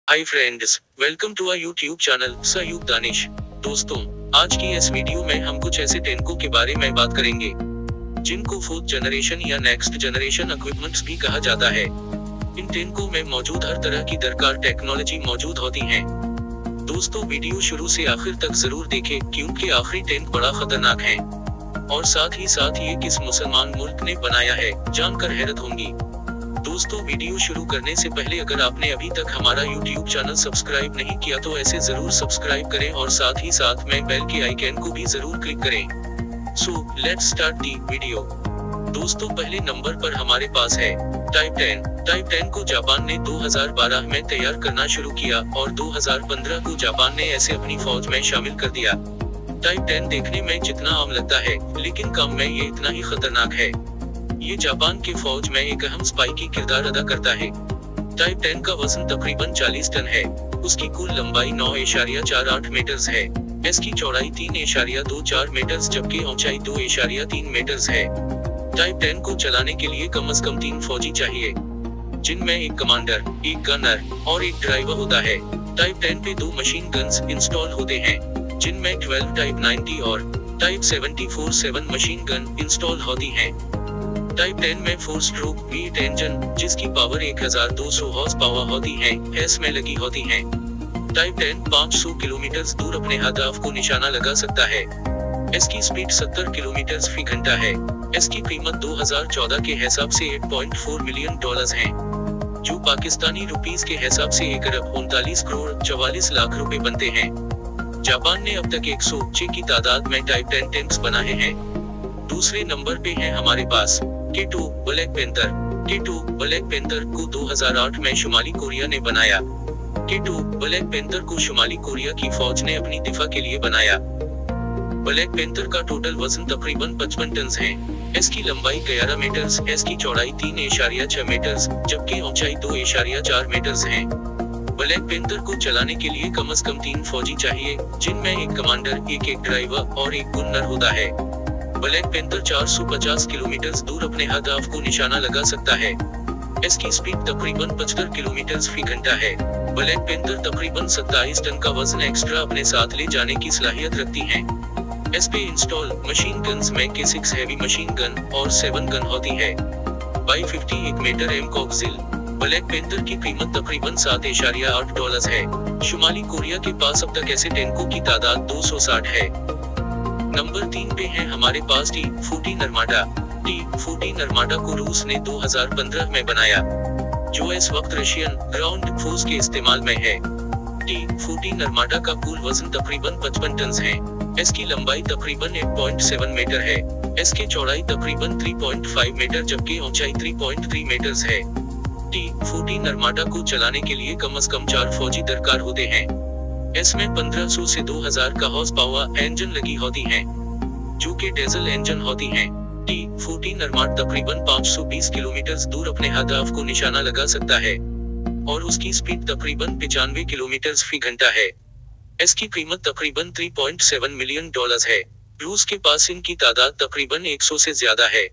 Hi friends, welcome to our YouTube channel Sahyog Danish. दोस्तों, आज की इस वीडियो में हम कुछ ऐसे टैंकों के बारे में बात करेंगे जिनको फोर्थ जनरेशन या नेक्स्ट जनरेशन इक्विपमेंट्स भी कहा जाता है। इन टैंकों में मौजूद हर तरह की दरकार टेक्नोलॉजी मौजूद होती है। दोस्तों, वीडियो शुरू से आखिर तक जरूर देखें क्योंकि आखिरी टैंक बड़ा खतरनाक है और साथ ही साथ ये किस मुसलमान मुल्क ने बनाया है, जानकर हैरत होंगी। दोस्तों, वीडियो शुरू करने से पहले अगर आपने अभी तक हमारा YouTube चैनल सब्सक्राइब नहीं किया तो ऐसे जरूर सब्सक्राइब करें और साथ ही साथ में बेल के आइकन को भी जरूर क्लिक करें। So let's start the video. दोस्तों, पहले नंबर पर हमारे पास है टाइप 10। टाइप 10 को जापान ने 2012 में तैयार करना शुरू किया और 2015 को जापान ने ऐसे अपनी फौज में शामिल कर दिया। टाइप 10 देखने में जितना आम लगता है, लेकिन काम में ये इतना ही खतरनाक है। ये जापान की फौज में एक अहम स्पाई की किरदार अदा करता है। टाइप 10 का वजन तकरीबन 40 टन है। उसकी कुल लंबाई 9.48 मीटर्स है। इसकी चौड़ाई 3.24 मीटर्स जबकि ऊंचाई 2.3 मीटर्स है। टाइप 10 को चलाने के लिए कम से कम 3 फौजी चाहिए, जिनमें एक कमांडर, एक गनर और एक ड्राइवर होता है। टाइप 10 पे 2 मशीन गन्स इंस्टॉल होते हैं, जिनमें 12 टाइप 90 और टाइप 74-7 मशीन गन इंस्टॉल होती हैं। टाइप 10 में 4 स्ट्रोक V8 इंजन, जिसकी पावर 1200 हॉर्स पावर होती है, इसमें लगी होती है। टाइप 10 500 किलोमीटर दूर अपने हदाफ को निशाना लगा सकता है। इसकी स्पीड 70 किलोमीटर फी घंटा है। इसकी कीमत 2014 के हिसाब से $8.4 मिलियन है, जो पाकिस्तानी रुपीस के हिसाब से 1 अरब 39 करोड़ 44 लाख रुपए बनते हैं। जापान ने अब तक 106 की तादाद में टाइप 10 टैंक्स बनाए हैं। दूसरे नंबर पे है हमारे पास K2 black panther. K2 black panther को 2008 में शुमाली कोरिया ने बनाया। K2 ब्लैक पैंथर को शुमाली कोरिया की फौज ने अपनी दिफा के लिए बनाया। ब्लैक पैंथर का टोटल वजन तकरीबन 55 टन है। इसकी लंबाई 11 मीटर्स, इसकी चौड़ाई 3.6 मीटर्स जबकि ऊंचाई 2.4 मीटर्स है। ब्लैक पैंथर को चलाने के लिए कम से कम 3 फौजी चाहिए, जिनमें एक कमांडर, एक ड्राइवर और एक गनर होता है। ब्लैक पैंथर 450 किलोमीटर दूर अपने हदाफ को निशाना लगा सकता है। इसकी स्पीड तकरीबन 75 किलोमीटर फी घंटा है। ब्लैक पैंथर तकरीबन 27 टन का वजन एक्स्ट्रा अपने साथ ले जाने की सलाहियत रखती है। इस पे इंस्टॉल मशीन गन्स में K6 हैवी मशीन गन और 7 गन होती है। By 51 metre M coaxial. Black Panther की कीमत तकरीबन $7.8 है। शुमाली कोरिया के पास अब तक ऐसे टैंकों की तादाद 260 है। नंबर 3 पे है हमारे पास T-40 नर्माडा। T-40 नर्माडा को रूस ने 2015 में बनाया, जो इस वक्त रशियन ग्राउंड फोर्स के इस्तेमाल में है। T-40 नर्माडा का कुल वजन तकरीबन 55 टन है। इसकी लंबाई तकरीबन 8.7 मीटर है। इसकी चौड़ाई तकरीबन 3.5 मीटर जबकि ऊंचाई 3.3 मीटर्स है। T-40 नर्माडा को चलाने के लिए कम से कम 4 फौजी दरकार होते हैं। इसमें 1500 से 2000 का हॉर्स पावर इंजन लगी होती हैं, जो कि डीजल इंजन होती हैं। T-40 नर्माडा तकरीबन 520 किलोमीटर दूर अपने हदाफ को निशाना लगा सकता है और उसकी स्पीड तकरीबन 95 किलोमीटर फी घंटा है। इसकी कीमत तकरीबन $3.7 मिलियन है। रूस के पास इनकी तादाद तकरीबन 100 से ज्यादा है।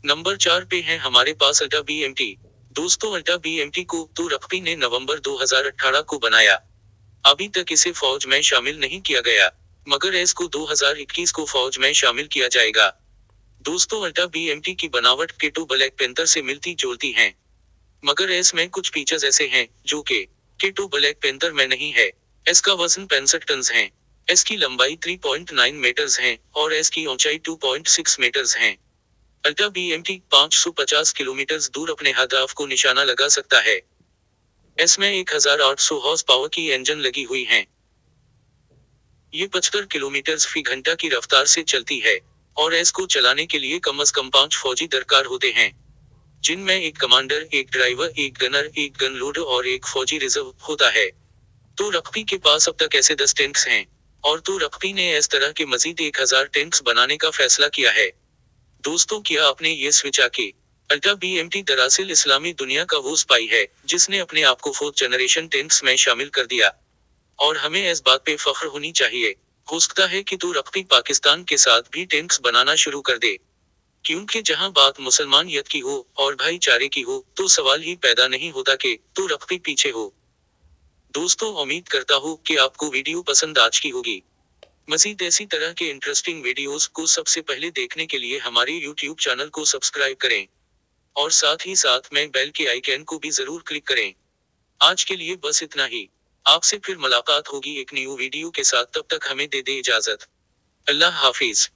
नंबर 4 पे है हमारे पास अल्टा BMT। दोस्तों, अल्टा BMT को तुर्की ने नवंबर 2018 को बनाया। अभी तक इसे फौज में शामिल नहीं किया गया, मगर इसको 2021 को फौज में शामिल किया जाएगा। दोस्तों, अल्टा BMT की बनावट K2 ब्लैक पैंथर से मिलती जुलती हैं, मगर इसमें कुछ फीचर्स ऐसे हैं जो कि K2 ब्लैक पैंथर में नहीं है। इसका वजन 65 टन है। इसकी लंबाई 3.9 मीटर्स है और इसकी ऊंचाई 2.6 मीटर्स है। अल्टा BMT 550 किलोमीटर दूर अपने हदाफ को निशाना लगा सकता है। इसमें 1800 हॉर्स पावर की इंजन लगी हुई है। ये 75 किलोमीटर फी घंटा की रफ्तार से चलती है और इसको चलाने के लिए कम से कम 5 फौजी दरकार होते हैं, जिनमें एक कमांडर, एक ड्राइवर, एक गनर, एक गन लोडर और एक फौजी रिजर्व होता है। तुर्की के पास अब तक ऐसे 10 टैंक्स हैं और तुर्की ने इस तरह के मजीद 1000 टैंक्स बनाने का फैसला किया है। दोस्तों, क्या आपने ये सोचा कि अल्टा BMT दरअसल इस्लामी दुनिया का वो स्पाई है जिसने अपने आप को 4th जनरेशन टैंक्स में शामिल कर दिया? और हमें इस बात पे फख्र होनी चाहिए। हो सकता है कि तुर्की पाकिस्तान के साथ भी टैंक्स बनाना शुरू कर दे, क्योंकि जहां बात मुसलमानियत की हो और भाईचारे की हो तो सवाल ही पैदा नहीं होता कि तुर्की पीछे हो। दोस्तों उम्मीद करता हूँ कि आपको वीडियो पसंद आज की होगी। मजीद ऐसी तरह के इंटरेस्टिंग वीडियोस को सबसे पहले देखने के लिए हमारे YouTube चैनल को सब्सक्राइब करें और साथ ही साथ में बेल के आइकन को भी जरूर क्लिक करें। आज के लिए बस इतना ही। आपसे फिर मुलाकात होगी एक न्यू वीडियो के साथ, तब तक हमें दे इजाजत। अल्लाह हाफिज।